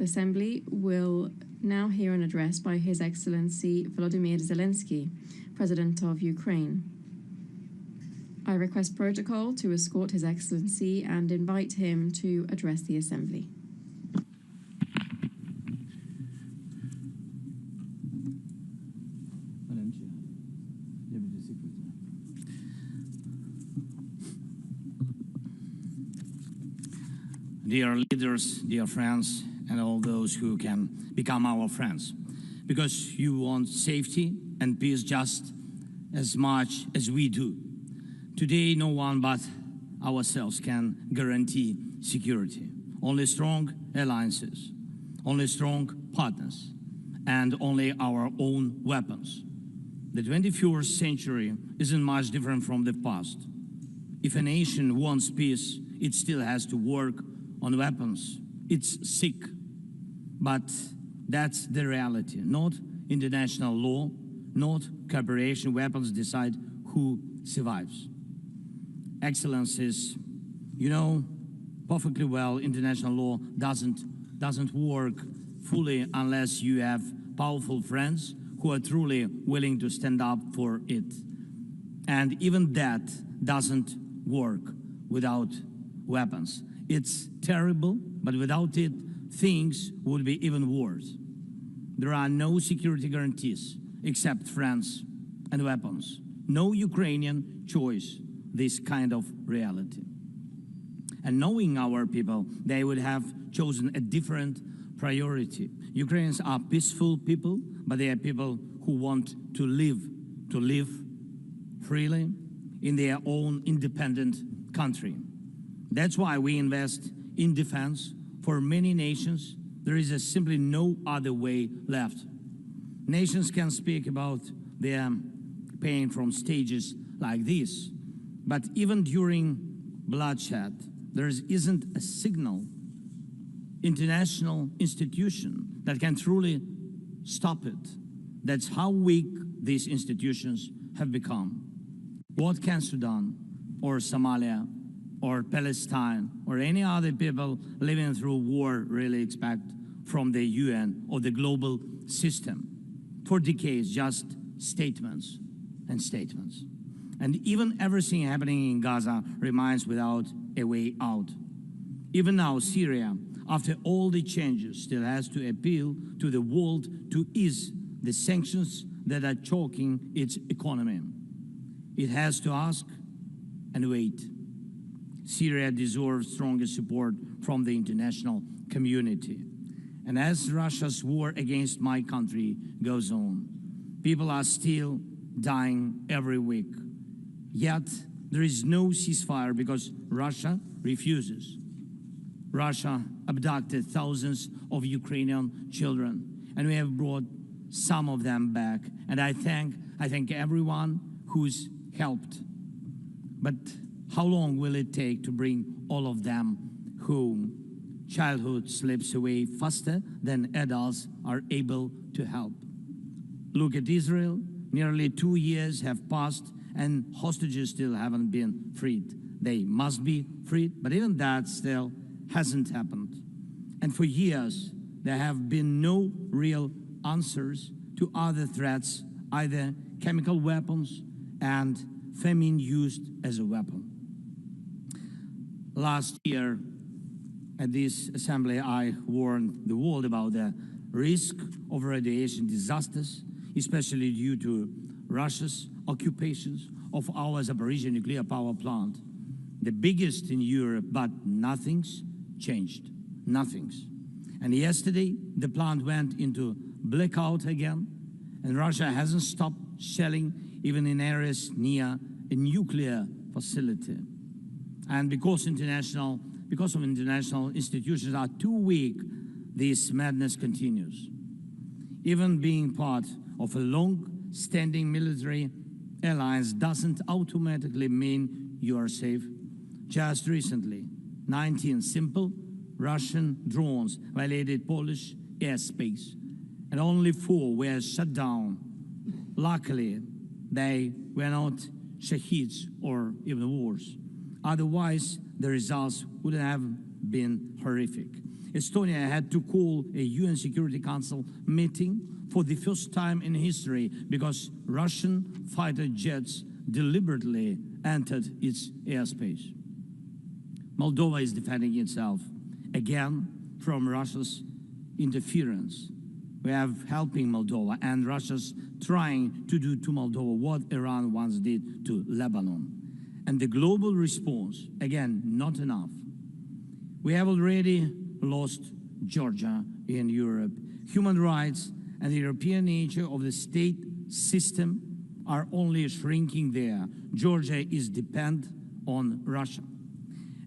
The Assembly will now hear an address by His Excellency Volodymyr Zelensky, President of Ukraine. I request protocol to escort His Excellency and invite him to address the Assembly. Dear leaders, dear friends, and all those who can become our friends, because you want safety and peace just as much as we do. Today, no one but ourselves can guarantee security. Only strong alliances, only strong partners, and only our own weapons. The 21st century isn't much different from the past. If a nation wants peace, it still has to work on weapons. It's sick, but that's the reality. Not international law, not cooperation. Weapons decide who survives. Excellencies, you know perfectly well international law doesn't work fully unless you have powerful friends who are truly willing to stand up for it. And even that doesn't work without weapons. It's terrible, but without it, things would be even worse. There are no security guarantees except friends and weapons. No Ukrainian choice this kind of reality. And knowing our people, they would have chosen a different priority. Ukrainians are peaceful people, but they are people who want to live freely in their own independent country. That's why we invest in defense. For many nations, there is simply no other way left. Nations can speak about their pain from stages like this, but even during bloodshed, there isn't a single international institution that can truly stop it. That's how weak these institutions have become. What can Sudan or Somalia or Palestine or any other people living through war really expect from the UN or the global system? For decades, just statements and statements. And even everything happening in Gaza remains without a way out. Even now, Syria, after all the changes, still has to appeal to the world to ease the sanctions that are choking its economy. It has to ask and wait. Syria deserves stronger support from the international community. And as Russia's war against my country goes on, people are still dying every week. Yet there is no ceasefire because Russia refuses. Russia abducted thousands of Ukrainian children, and we have brought some of them back. And I thank everyone who's helped. But how long will it take to bring all of them home? Childhood slips away faster than adults are able to help. Look at Israel. Nearly 2 years have passed and hostages still haven't been freed. They must be freed, but even that still hasn't happened. And for years, there have been no real answers to other threats, either chemical weapons and famine used as a weapon. Last year, at this assembly, I warned the world about the risk of radiation disasters, especially due to Russia's occupations of our Zaporizhzhia nuclear power plant, the biggest in Europe, but nothing's changed. Nothing's. And yesterday, the plant went into blackout again, and Russia hasn't stopped shelling even in areas near a nuclear facility. And because of international institutions are too weak, this madness continues. Even being part of a long-standing military alliance doesn't automatically mean you are safe. Just recently, 19 simple Russian drones violated Polish airspace, and only 4 were shut down. Luckily, they were not Shaheeds or even worse. Otherwise, the results would have been horrific. Estonia had to call a UN Security Council meeting for the first time in history because Russian fighter jets deliberately entered its airspace. Moldova is defending itself again from Russia's interference. We have helping Moldova, and Russia's trying to do to Moldova what Iran once did to Lebanon. And the global response, again, not enough. We have already lost Georgia in Europe. Human rights and the European nature of the state system are only shrinking there. Georgia is dependent on Russia.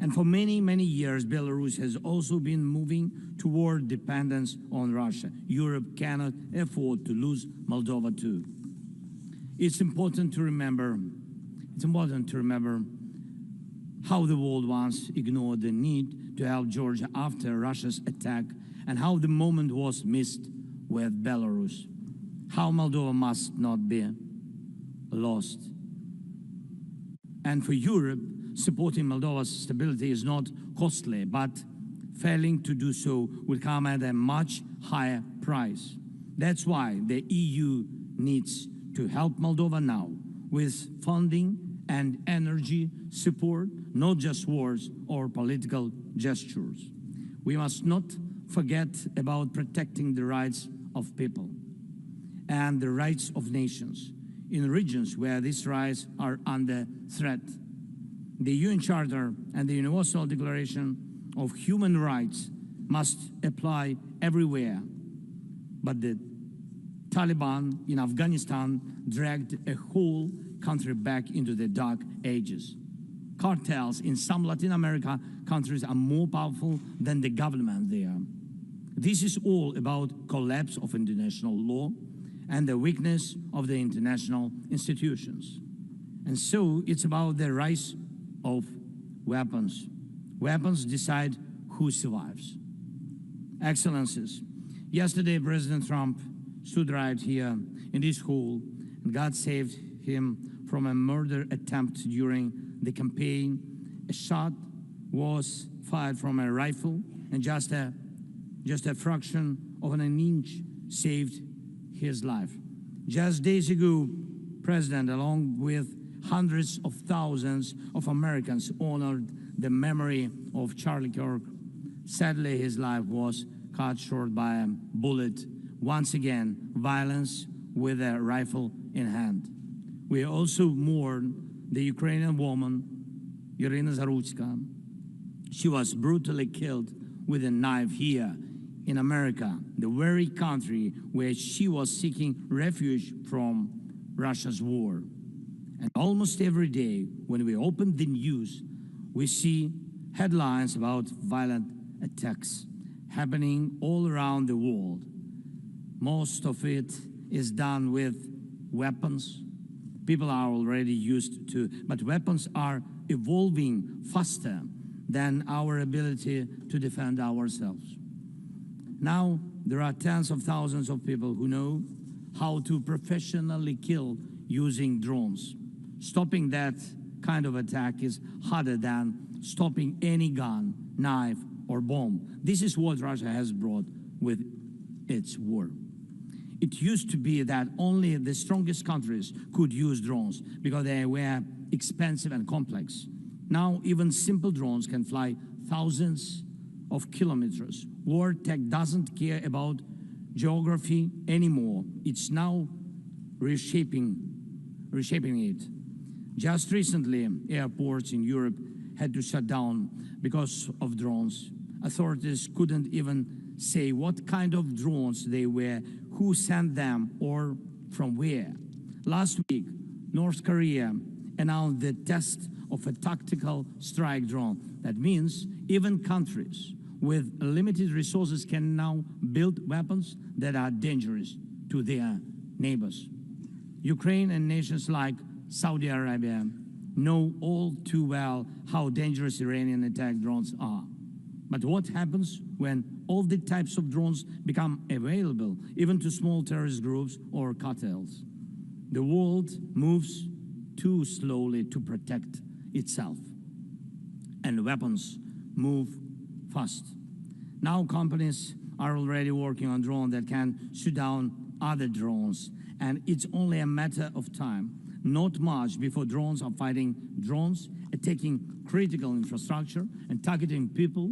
And for many, many years, Belarus has also been moving toward dependence on Russia. Europe cannot afford to lose Moldova too. It's important to remember how the world once ignored the need to help Georgia after Russia's attack, and how the moment was missed with Belarus. How Moldova must not be lost. And for Europe, supporting Moldova's stability is not costly, but failing to do so would come at a much higher price. That's why the EU needs to help Moldova now with funding and energy support, not just words or political gestures. We must not forget about protecting the rights of people and the rights of nations in regions where these rights are under threat. The UN Charter and the Universal Declaration of Human Rights must apply everywhere. But the Taliban in Afghanistan dragged a whole country back into the dark ages. Cartels in some Latin America countries are more powerful than the government there. This is all about collapse of international law and the weakness of the international institutions. And so it's about the rise of weapons. Weapons decide who survives. Excellencies, yesterday President Trump stood right here in this hall, and God saved him from a murder attempt during the campaign. A shot was fired from a rifle, and just a fraction of an inch saved his life. Just days ago, President, along with hundreds of thousands of Americans, honored the memory of Charlie Kirk. Sadly, his life was cut short by a bullet. Once again, violence with a rifle in hand. We also mourn the Ukrainian woman, Irina Zarutska. She was brutally killed with a knife here in America, the very country where she was seeking refuge from Russia's war. And almost every day, when we open the news, we see headlines about violent attacks happening all around the world. Most of it is done with weapons. People are already used to, but weapons are evolving faster than our ability to defend ourselves. Now, there are tens of thousands of people who know how to professionally kill using drones. Stopping that kind of attack is harder than stopping any gun, knife, or bomb. This is what Russia has brought with its war. It used to be that only the strongest countries could use drones because they were expensive and complex. Now, even simple drones can fly thousands of kilometers. War tech doesn't care about geography anymore. It's now reshaping it. Just recently, airports in Europe had to shut down because of drones. Authorities couldn't even say what kind of drones they were, who sent them, or from where. Last week, North Korea announced the test of a tactical strike drone. That means even countries with limited resources can now build weapons that are dangerous to their neighbors. Ukraine and nations like Saudi Arabia know all too well how dangerous Iranian attack drones are. But what happens when all the types of drones become available, even to small terrorist groups or cartels? The world moves too slowly to protect itself, and weapons move fast. Now companies are already working on drones that can shoot down other drones, and it's only a matter of time, not much, before drones are fighting drones, attacking critical infrastructure and targeting people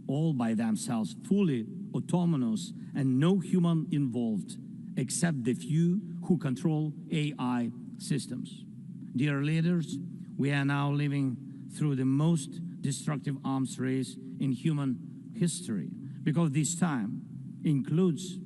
all by themselves, fully autonomous and no human involved, except the few who control AI systems. Dear leaders, we are now living through the most destructive arms race in human history, because this time includes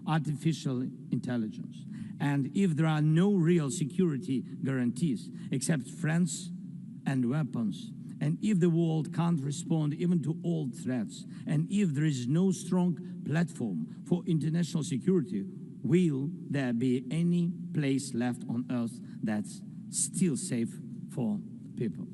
artificial intelligence. And if there are no real security guarantees except friends and weapons, and if the world can't respond even to old threats, and if there is no strong platform for international security, will there be any place left on Earth that's still safe for people?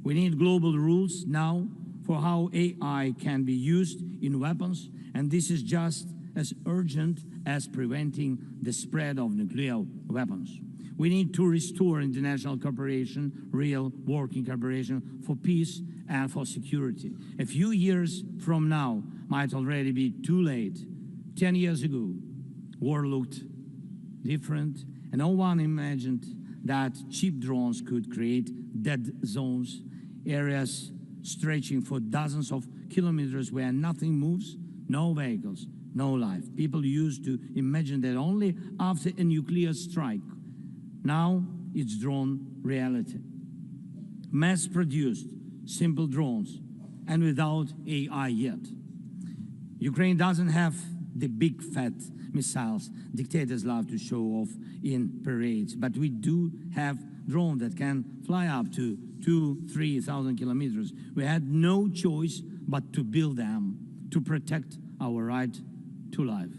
We need global rules now for how AI can be used in weapons, and this is just as urgent as preventing the spread of nuclear weapons. We need to restore international cooperation, real working cooperation for peace and for security. A few years from now might already be too late. 10 years ago, war looked different, and no one imagined that cheap drones could create dead zones, areas stretching for dozens of kilometers where nothing moves, no vehicles, no life. People used to imagine that only after a nuclear strike. Now it's drawn reality. Mass-produced, simple drones, and without AI yet. Ukraine doesn't have the big fat missiles dictators love to show off in parades, but we do have drones that can fly up to 2,000–3,000 kilometers. We had no choice but to build them to protect our right to life.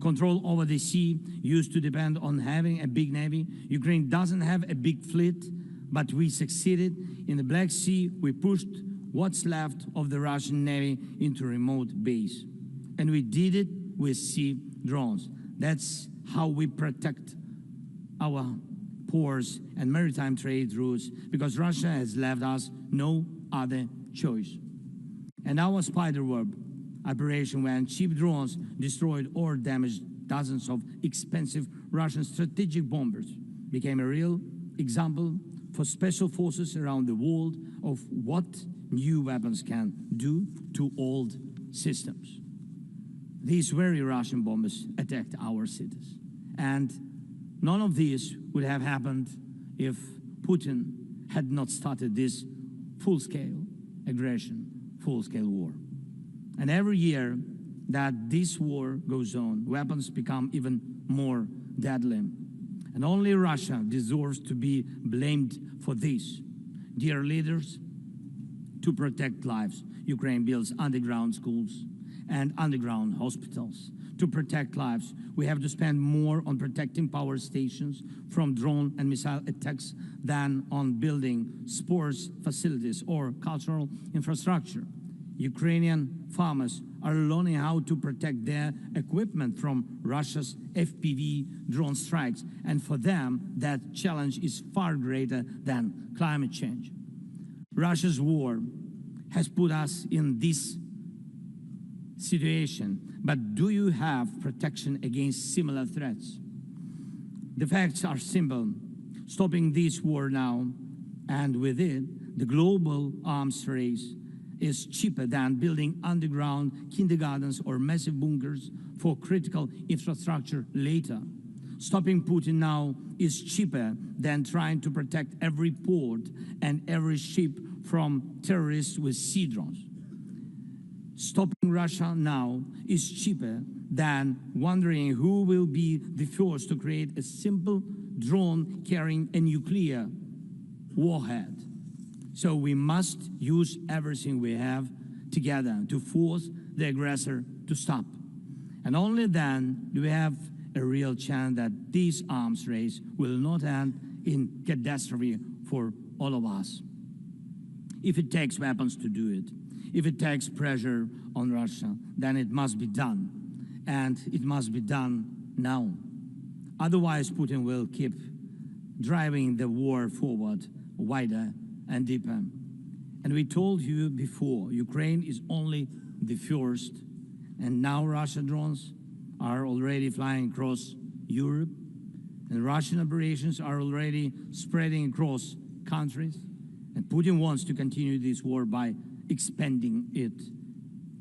Control over the sea used to depend on having a big navy. Ukraine doesn't have a big fleet, but we succeeded. In the Black Sea, we pushed what's left of the Russian navy into remote base. And we did it with sea drones. That's how we protect our ports and maritime trade routes, because Russia has left us no other choice. And our spiderweb operation, when cheap drones destroyed or damaged dozens of expensive Russian strategic bombers, became a real example for special forces around the world of what new weapons can do to old systems. These very Russian bombers attacked our cities. And none of this would have happened if Putin had not started this full-scale aggression, full-scale war. And every year that this war goes on, weapons become even more deadly. And only Russia deserves to be blamed for this. Dear leaders, to protect lives, Ukraine builds underground schools and underground hospitals. To protect lives, we have to spend more on protecting power stations from drone and missile attacks than on building sports facilities or cultural infrastructure. Ukrainian farmers are learning how to protect their equipment from Russia's FPV drone strikes, and for them, that challenge is far greater than climate change. Russia's war has put us in this situation, but do you have protection against similar threats? The facts are simple. Stopping this war now, and with it, the global arms race, is cheaper than building underground kindergartens or massive bunkers for critical infrastructure later. Stopping Putin now is cheaper than trying to protect every port and every ship from terrorists with sea drones. Stopping Russia now is cheaper than wondering who will be the first to create a simple drone carrying a nuclear warhead. So we must use everything we have together to force the aggressor to stop. And only then do we have a real chance that this arms race will not end in catastrophe for all of us. If it takes weapons to do it, if it takes pressure on Russia, then it must be done. And it must be done now. Otherwise, Putin will keep driving the war forward wider and deeper. And we told you before, Ukraine is only the first, and now Russian drones are already flying across Europe, and Russian operations are already spreading across countries, and Putin wants to continue this war by expanding it,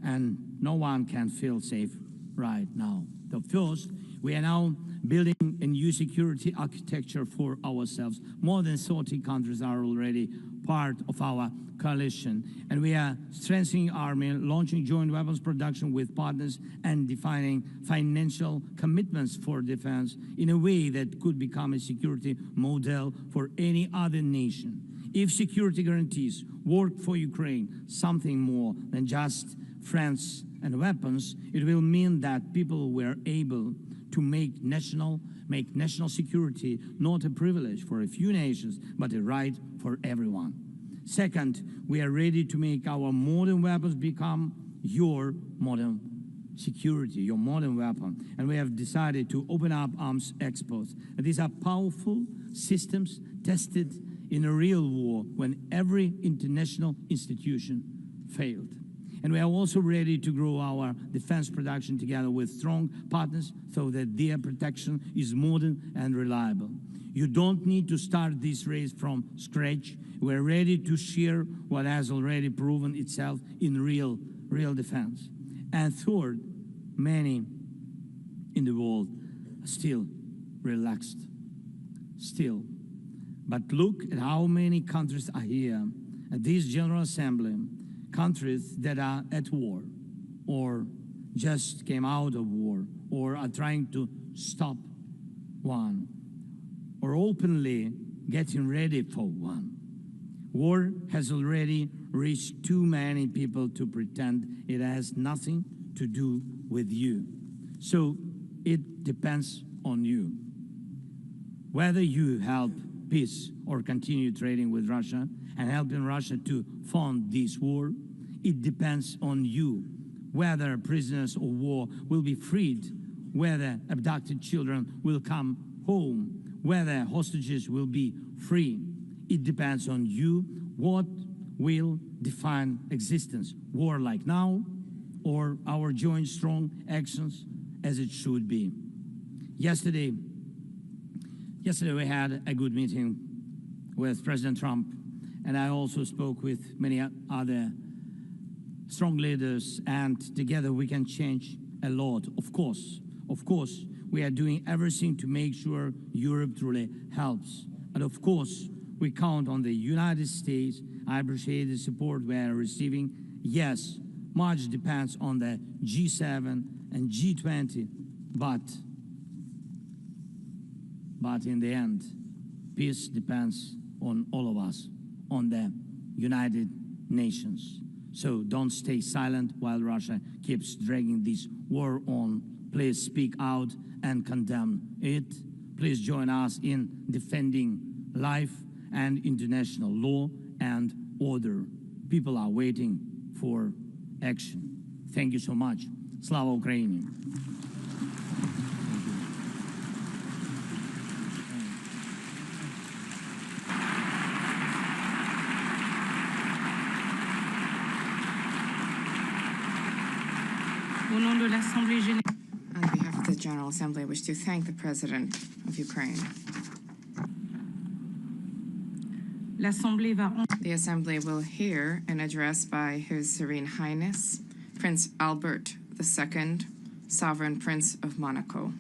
and no one can feel safe right now. So first, we are now building a new security architecture for ourselves. More than 30 countries are already part of our coalition, and we are strengthening army, launching joint weapons production with partners, and defining financial commitments for defense in a way that could become a security model for any other nation. If security guarantees work for Ukraine, something more than just friends and weapons, it will mean that people were able to make national security not a privilege for a few nations, but a right for everyone. Second, we are ready to make our modern weapons become your modern security, your modern weapon. And we have decided to open up arms exports. And these are powerful systems tested in a real war when every international institution failed. And we are also ready to grow our defense production together with strong partners so that their protection is modern and reliable. You don't need to start this race from scratch. We're ready to share what has already proven itself in real defense. And third, many in the world are still relaxed. Still. But look at how many countries are here at this General Assembly, countries that are at war, or just came out of war, or are trying to stop one, or openly getting ready for one. War has already reached too many people to pretend it has nothing to do with you. So it depends on you. Whether you help peace or continue trading with Russia and helping Russia to fund this war, it depends on you. Whether prisoners of war will be freed, whether abducted children will come home, whether hostages will be free, it depends on you. What will define existence? War like now, or our joint strong actions as it should be? Yesterday we had a good meeting with President Trump, and I also spoke with many other strong leaders, and together we can change a lot. Of course, we are doing everything to make sure Europe truly helps. And of course, we count on the United States. I appreciate the support we are receiving. Yes, much depends on the G7 and G20, but in the end, peace depends on all of us, on the United Nations. So don't stay silent while Russia keeps dragging this war on. Please speak out and condemn it. Please join us in defending life and international law and order. People are waiting for action. Thank you so much. Slava Ukraini. On behalf of the General Assembly, I wish to thank the President of Ukraine. The Assembly will hear an address by His Serene Highness, Prince Albert II, Sovereign Prince of Monaco.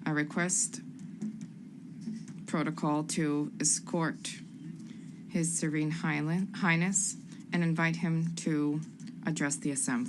I request protocol to escort His Serene Highness and invite him to address the Assembly.